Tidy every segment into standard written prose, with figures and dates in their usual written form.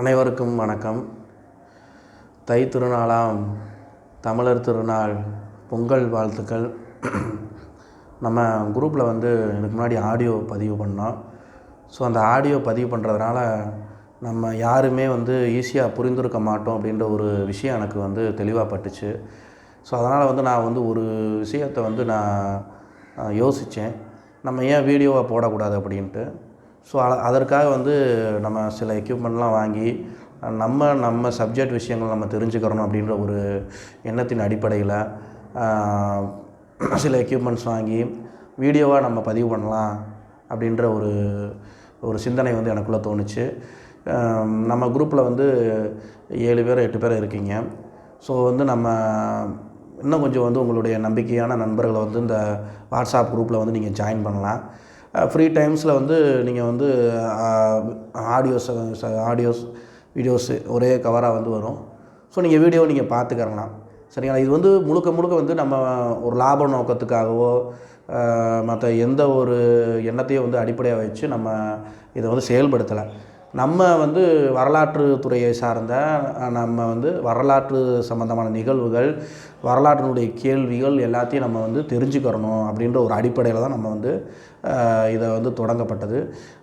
அனைவருக்கும் வணக்கம். தை திருநாளாம் தமிழர் திருநாள் பொங்கல் வாழ்த்துக்கள். நம்ம குரூப்பில் இதுக்கு முன்னாடி ஆடியோ பதிவு பண்ணோம். ஸோ அந்த ஆடியோ பதிவு பண்ணுறதுனால நம்ம யாருமே ஈஸியாக புரிந்திருக்க மாட்டோம் அப்படின்ற ஒரு விஷயம் எனக்கு தெளிவாக பட்டுச்சு. ஸோ அதனால் நான் ஒரு விஷயத்தை நான் யோசித்தேன், நம்ம ஏன் வீடியோவாக போடக்கூடாது அப்படின்ட்டு. ஸோ அதற்காக நம்ம சில எக்யூப்மெண்ட்லாம் வாங்கி நம்ம சப்ஜெக்ட் விஷயங்கள் நம்ம தெரிஞ்சுக்கிறணும் அப்படின்ற ஒரு எண்ணத்தின் அடிப்படையில் சில எக்யூப்மெண்ட்ஸ் வாங்கி வீடியோவாக நம்ம பதிவு பண்ணலாம் அப்படின்ற ஒரு சிந்தனை எனக்குள்ளே தோணுச்சு. நம்ம குரூப்பில் 7 பேர் 8 பேர் இருக்கீங்க. ஸோ நம்ம இன்னும் கொஞ்சம் உங்களுடைய நம்பிக்கையான நண்பர்களை இந்த வாட்ஸ்அப் குரூப்பில் நீங்கள் ஜாயின் பண்ணலாம். ஃப்ரீ டைம்ஸில் நீங்கள் ஆடியோஸ் வீடியோஸு ஒரே கவராக வரும். ஸோ நீங்கள் வீடியோவை நீங்கள் பார்த்துக்கறலாம், சரிங்களா? இது முழுக்க நம்ம ஒரு லாப நோக்கத்துக்காகவோ மற்ற எந்த ஒரு எண்ணத்தையும் அடிப்படையாக வச்சு நம்ம இதை செயல்படுத்தலை. நம்ம வரலாற்று துறையை சார்ந்த நம்ம வரலாற்று சம்பந்தமான நிகழ்வுகள், வரலாற்றினுடைய கேள்விகள் எல்லாத்தையும் நம்ம தெரிஞ்சுக்கிறணும் அப்படின்ற ஒரு அடிப்படையில் தான் நம்ம இதை தொடங்கப்பட்டது.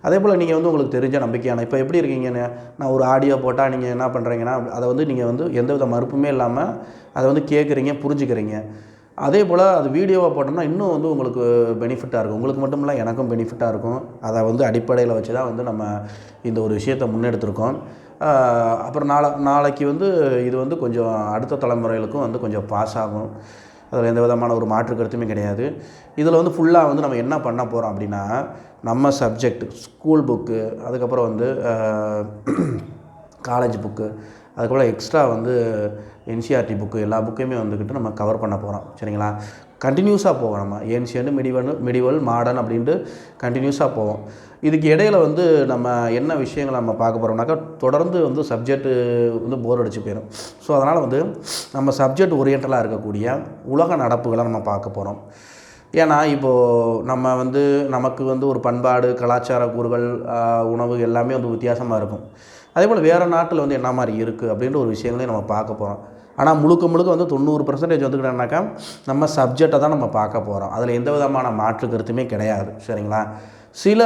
அதே போல் நீங்கள் உங்களுக்கு தெரிஞ்ச நம்பிக்கையான இப்போ எப்படி இருக்கீங்கன்னு நான் ஒரு ஆடியோ போட்டால் நீங்கள் என்ன பண்ணுறீங்கன்னா அதை நீங்கள் எந்தவித மறுப்புமே இல்லாமல் அதை கேட்குறீங்க, புரிஞ்சுக்கிறீங்க. அதே போல் அது வீடியோவாக போட்டோம்னா இன்னும் உங்களுக்கு பெனிஃபிட்டாக இருக்கும். உங்களுக்கு மட்டும் இல்லை, எனக்கும் பெனிஃபிட்டாக இருக்கும். அதை அடிப்படையில் வச்சு தான் நம்ம இந்த ஒரு விஷயத்தை முன்னெடுத்திருக்கோம். அப்புறம் நாளைக்கு இது கொஞ்சம் அடுத்த தலைமுறைகளுக்கும் கொஞ்சம் பாஸ் ஆகும். அதில் எந்த விதமான ஒரு மாற்று கருத்துமே கிடையாது. இதில் ஃபுல்லாக நம்ம என்ன பண்ண போகிறோம் அப்படின்னா, நம்ம சப்ஜெக்ட் ஸ்கூல் புக்கு, அதுக்கப்புறம் காலேஜ் புக்கு, அதுக்கப்புறம் எக்ஸ்ட்ரா என்சிஆர்டி புக்கு, எல்லா புக்கையுமே நம்ம கவர் பண்ண போகிறோம், சரிங்களா? கண்டினியூஸாக போவோம். நம்ம ஏன்ஷியன்ட், மிடிவல், மாடர்ன் அப்படின்ட்டு கண்டினியூஸாக போவோம். இதுக்கு இடையில் நம்ம என்ன விஷயங்களை நம்ம பார்க்க போகிறோம்னாக்கா, தொடர்ந்து சப்ஜெக்ட்டு போர் அடிச்சு போயிடும். ஸோ அதனால் நம்ம சப்ஜெக்ட் ஓரியன்டலாக இருக்கக்கூடிய உலக நடப்புகளை நம்ம பார்க்க போகிறோம். ஏன்னா இப்போது நம்ம நமக்கு ஒரு பண்பாடு, கலாச்சார கூறுகள், உணவு எல்லாமே வித்தியாசமாக இருக்கும். அதே போல் வேறு நாட்டில் என்ன மாதிரி இருக்குது அப்படின்ற ஒரு விஷயங்களையும் நம்ம பார்க்க போகிறோம். ஆனால் முழுக்க 90% வந்துக்கிட்டோம்னாக்கா நம்ம சப்ஜெக்டை தான் நம்ம பார்க்க போகிறோம். அதில் எந்த விதமான மாற்று கருத்துமே கிடையாது, சரிங்களா? சில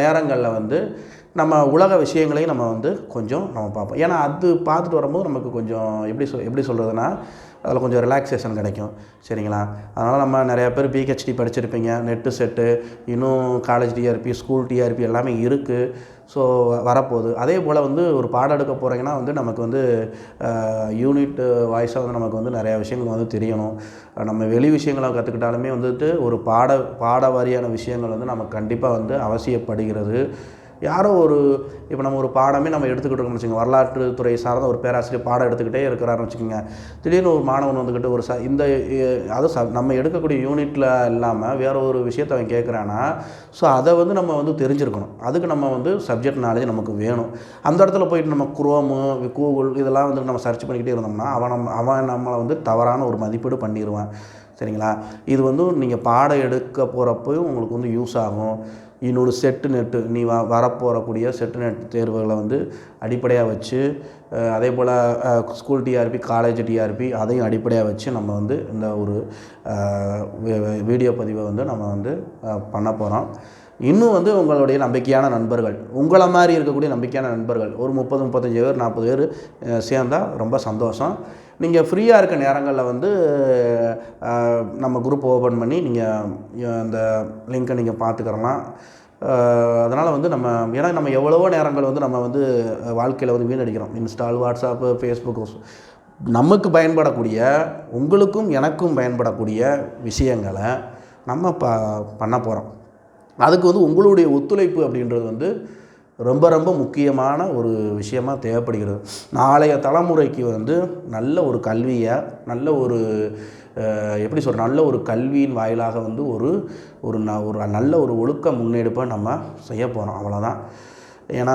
நேரங்களில் நம்ம உலக விஷயங்களையும் நம்ம கொஞ்சம் நம்ம பார்ப்போம். ஏன்னா அது பார்த்துட்டு வரும்போது நமக்கு கொஞ்சம் எப்படி சொல்கிறதுனா, அதில் கொஞ்சம் ரிலாக்ஸேஷன் கிடைக்கும், சரிங்களா? அதனால் நம்ம நிறையா பேர் பிஹெச்டி படிச்சிருப்பீங்க, நெட்டு செட்டு, இன்னும் காலேஜ் டிஆர்பி, ஸ்கூல் டிஆர்பி எல்லாமே இருக்குது. ஸோ வரப்போகுது. அதே போல் ஒரு பாடம் எடுக்க போகிறீங்கன்னா நமக்கு யூனிட் வாய்ஸாக நமக்கு நிறையா விஷயங்கள் தெரியணும். நம்ம வெளி விஷயங்களை கற்றுக்கிட்டாலுமே ஒரு பாட வாரியான விஷயங்கள் நமக்கு கண்டிப்பாக அவசியப்படுகிறது. யாரோ இப்போ நம்ம ஒரு பாடமே நம்ம எடுத்துக்கிட்டு இருக்கோம்னு வச்சுக்கோங்க, வரலாற்று துறை சார்ந்த ஒரு பேராசிரியர் பாடம் எடுத்துக்கிட்டே இருக்கிறாருன்னு வச்சுக்கோங்க. திடீர்னு ஒரு மாணவன் நம்ம எடுக்கக்கூடிய யூனிட்டில் இல்லாமல் வேறு ஒரு விஷயத்தை அவன் கேட்குறான்னா, ஸோ அதை நம்ம தெரிஞ்சிருக்கணும். அதுக்கு நம்ம சப்ஜெக்ட் நாலேஜ் நமக்கு வேணும். அந்த இடத்துல போயிட்டு நம்ம குரோமு, கூகுள் இதெல்லாம் நம்ம சர்ச் பண்ணிக்கிட்டே இருந்தோம்னா அவன் நம்மளை தவறான ஒரு மதிப்பீடு பண்ணிடுவான், சரிங்களா? இது நீங்கள் பாடம் எடுக்க போகிறப்பையும் உங்களுக்கு யூஸ் ஆகும். இன்னொரு செட்டு நெட்டு நீ வரப்போகக்கூடிய செட்டு நெட் தேர்வுகளை அடிப்படையாக வச்சு, அதே போல் ஸ்கூல் டிஆர்பி, காலேஜ் டிஆர்பி அதையும் அடிப்படையாக வச்சு நம்ம இந்த ஒரு வீடியோ பதிவை நம்ம பண்ண போகிறோம். இன்னும் உங்களுடைய நம்பிக்கையான நண்பர்கள், உங்களை மாதிரி இருக்கக்கூடிய நம்பிக்கையான நண்பர்கள் ஒரு 30, 35 பேர், 40 பேர் சேர்ந்தால் ரொம்ப சந்தோஷம். நீங்கள் ஃப்ரீயாக இருக்க நேரங்களில் நம்ம குரூப் ஓப்பன் பண்ணி நீங்கள் அந்த லிங்க்கை நீங்கள் பார்த்துக்கிறலாம். அதனால் ஏன்னா நம்ம எவ்வளவோ நேரங்கள் நம்ம வாழ்க்கையில் வீணடிக்கிறோம். இன்ஸ்டால், வாட்ஸ்அப்பு, ஃபேஸ்புக்கு, நமக்கு பயன்படக்கூடிய, உங்களுக்கும் எனக்கும் பயன்படக்கூடிய விஷயங்களை நம்ம பண்ண போகிறோம். அதுக்கு உங்களுடைய ஒத்துழைப்பு அப்படின்றது ரொம்ப ரொம்ப முக்கியமான ஒரு விஷயமாக தேவைப்படுகிறது. நாளைய தலைமுறைக்கு நல்ல ஒரு கல்வியை, நல்ல ஒரு எப்படி சொல்கிற நல்ல ஒரு கல்வியின் வாயிலாக ஒரு நல்ல ஒரு ஒழுக்க முன்னெடுப்பை நம்ம செய்ய போகிறோம், அவ்வளோதான். ஏன்னா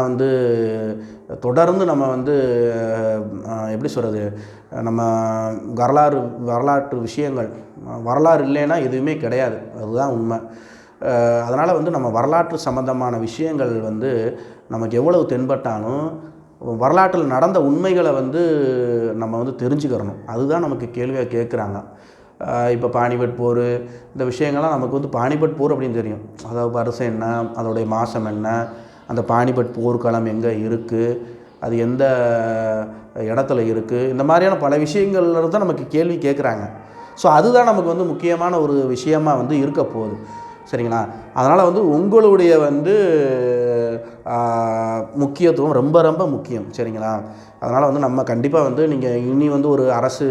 தொடர்ந்து நம்ம எப்படி சொல்கிறது, நம்ம வரலாற்று விஷயங்கள், வரலாறு இல்லைன்னா எதுவுமே கிடையாது, அதுதான் உண்மை. அதனால் வந்து நம்ம வரலாற்று சம்பந்தமான விஷயங்கள் வந்து நமக்கு எவ்வளவு தென்பட்டாலும் வரலாற்றில் நடந்த உண்மைகளை வந்து நம்ம வந்து தெரிஞ்சுக்கிறணும். அதுதான் நமக்கு கேள்வியாக கேட்குறாங்க. இப்போ பானிபட் போர் இந்த விஷயங்கள்லாம் நமக்கு வந்து பானிபட் போர் அப்படின்னு தெரியும். அதாவது வருஷம் என்ன, அதோடைய மாதம் என்ன, அந்த பானிபட் போர்க்களம் எங்கே இருக்குது, அது எந்த இடத்துல இருக்குது, இந்த மாதிரியான பல விஷயங்கள்ல தான் நமக்கு கேள்வி கேட்குறாங்க. ஸோ அதுதான் நமக்கு வந்து முக்கியமான ஒரு விஷயமாக வந்து இருக்க போகுது. சரிங்களா? அதனால் வந்து உங்களுடைய வந்து முக்கியத்துவம் ரொம்ப ரொம்ப முக்கியம். சரிங்களா? அதனால் வந்து நம்ம கண்டிப்பாக வந்து நீங்கள் இனி வந்து ஒரு அரசு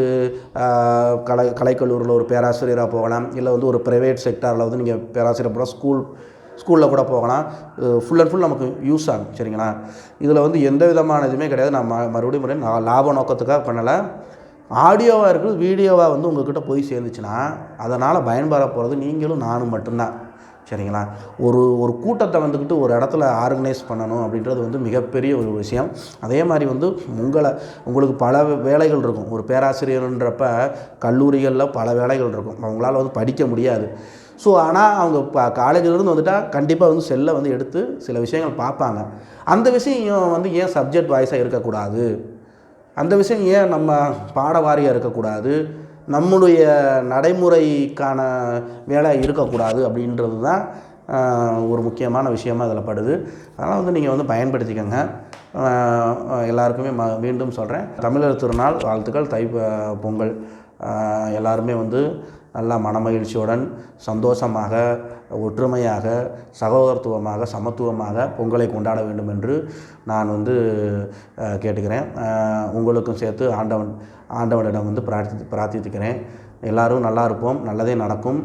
கலைக்கல்லூரியில் ஒரு பேராசிரியராக போகலாம், இல்லை வந்து ஒரு ப்ரைவேட் செக்டாரில் வந்து நீங்கள் பேராசிரியர் போகலாம், ஸ்கூலில் கூட போகலாம். ஃபுல் அண்ட் ஃபுல் நமக்கு யூஸ் ஆகும். சரிங்களா? இதில் வந்து எந்த விதமான இதுவுமே கிடையாது. நான் மறுபடியும் லாப நோக்கத்துக்காக பண்ணலை. ஆடியோவாக இருக்குது, வீடியோவாக வந்து உங்கள்கிட்ட போய் சேர்ந்துச்சுன்னா அதனால் பயன்பெற போகிறது நீங்களும் நானும் மட்டும்தான். சரிங்களா? ஒரு கூட்டத்தை வந்துக்கிட்டு ஒரு இடத்துல ஆர்கனைஸ் பண்ணணும் அப்படின்றது வந்து மிகப்பெரிய ஒரு விஷயம். அதே மாதிரி வந்து உங்களுக்கு பல வேலைகள் இருக்கும். ஒரு பேராசிரியர்ன்றப்ப கல்லூரிகளில் பல வேலைகள் இருக்கும். அவங்களால வந்து படிக்க முடியாது. ஸோ ஆனால் அவங்க காலேஜிலேருந்து வந்துட்டால் கண்டிப்பாக வந்து செல்லை வந்து எடுத்து சில விஷயங்கள் பார்ப்பாங்க. அந்த விஷயம் வந்து ஏன் சப்ஜெக்ட் வாய்ஸாக இருக்கக்கூடாது, அந்த விஷயம் ஏன் நம்ம பாடவாரியாக இருக்கக்கூடாது, நம்முடைய நடைமுறைக்கான வேலை இருக்கக்கூடாது அப்படின்றது தான் ஒரு முக்கியமான விஷயமாக இதில் படுது. அதனால் வந்து நீங்கள் வந்து பயன்படுத்திக்கோங்க. எல்லாருக்குமே மீண்டும் சொல்கிறேன், தமிழர் திருநாள் வாழ்த்துக்கள். பொங்கல் எல்லாருமே வந்து நல்லா மனமகிழ்ச்சியுடன் சந்தோஷமாக, ஒற்றுமையாக, சகோதரத்துவமாக, சமத்துவமாக பொங்கலை கொண்டாட வேண்டும் என்று நான் வந்து கேட்டுக்கிறேன். உங்களுக்கும் சேர்த்து ஆண்டவனிடம் வந்து பிரார்த்தித்துக்கிறேன். எல்லோரும் நல்லா இருப்போம், நல்லதே நடக்கும்.